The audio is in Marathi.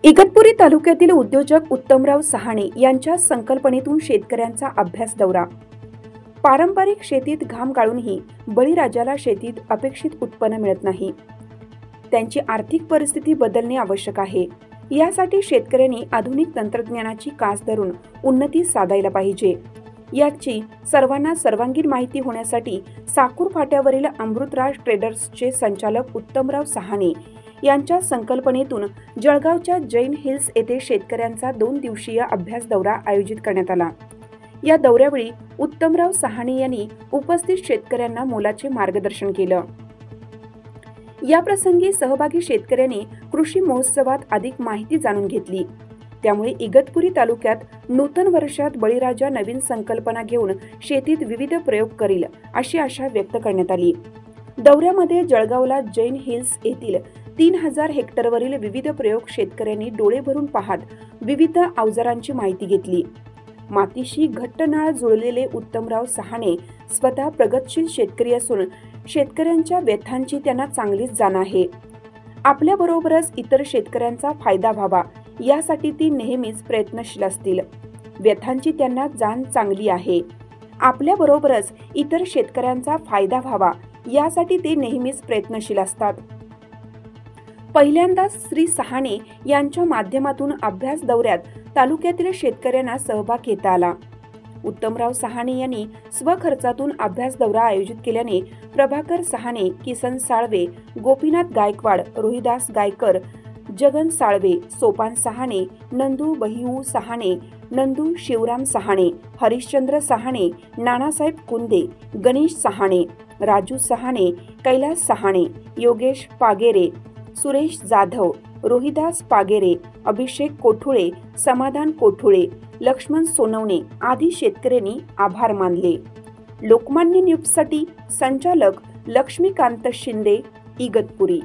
इगतपुरी तालुक्यातील उद्योजक उत्तमराव सहाणे यांच्या संकल्पनेतून शेतकऱ्यांचा अभ्यास दौरा। पारंपरिक शेतीत घाम गाळूनही बळीराजाला शेतीत अपेक्षित उत्पन्न मिळत नाही। त्यांची आर्थिक परिस्थिती बदलणे आवश्यक आहे। यासाठी शेतकऱ्यांनी आधुनिक तंत्रज्ञानाची कास धरून उन्नती साधायला पाहिजे। याची सर्वांना सर्वांगीण माहिती होण्यासाठी साकूर फाट्यावरील अमृतराज ट्रेडर्सचे संचालक उत्तमराव सहाणे यांच्या संकल्पनेतून जळगावच्या जैन हिल्स येथे शेतकऱ्यांचा 2 दिवसीय अभ्यास दौरा आयोजित करण्यात आला। या दौऱ्यावेळी उत्तमराव सहाणे यांनी उपस्थित शेतकऱ्यांना मोलाचे मार्गदर्शन केलं। या प्रसंगी सहभागी शेतकऱ्यांनी कृषी महोत्सवात अधिक माहिती जाणून घेतली। त्यामुळे इगतपुरी तालुक्यात नूतन वर्षात बळीराजा नवीन संकल्पना घेऊन शेतीत विविध प्रयोग करील अशी आशा व्यक्त करण्यात आली। दौऱ्यामध्ये जळगावला जैन हिल्स येथील 3000 हेक्टरवरील विविध प्रयोग शेतकऱ्यांनी डोळे भरून पाहत विविध अवजारांची माहिती घेतली। मातीशी घट्ट नाळ जुळलेले उत्तमराव सहाणे स्वतः प्रगतशील शेतकरी असून शेतकऱ्यांच्या व्यथांची त्यांना चांगलीच जाण आहे। आपल्याबरोबरच इतर शेतकऱ्यांचा फायदा व्हावा यासाठी ती नेहमीच प्रयत्नशील असतील। व्यथांची त्यांना जाण चांगली आहे। आपल्याबरोबरच इतर शेतकऱ्यांचा फायदा व्हावा यासाठी ते नेहमीच प्रयत्नशील असतात। पहिल्यांदा श्री सहाणे यांच्या माध्यमातून अभ्यास दौऱ्यात तालुक्यातील शेतकऱ्यांना सहभाग घेता आला। उत्तमराव सहाणे यांनी स्वखर्चातून अभ्यास दौरा आयोजित केल्याने प्रभाकर सहाणे, किसन साळवे, गोपीनाथ गायकवाड, रोहिदास गायकर, जगन साळवे, सोपान सहाणे, नंदू बहिऊ सहाणे, नंदू शिवराम सहाणे, हरिश्चंद्र सहाणे, नानासाहेब कुंदे, गणेश सहाणे, राजू सहाणे, कैलास सहाणे, योगेश पागेरे, सुरेश जाधव, रोहिदास पागेरे, अभिषेक कोठुळे, समाधान कोठुळे, लक्ष्मण सोनवणे आदी शेतकऱ्यांनी आभार मानले। लोकमान्य न्यूजसाठी संचालक लक्ष्मीकांत शिंदे, इगतपुरी।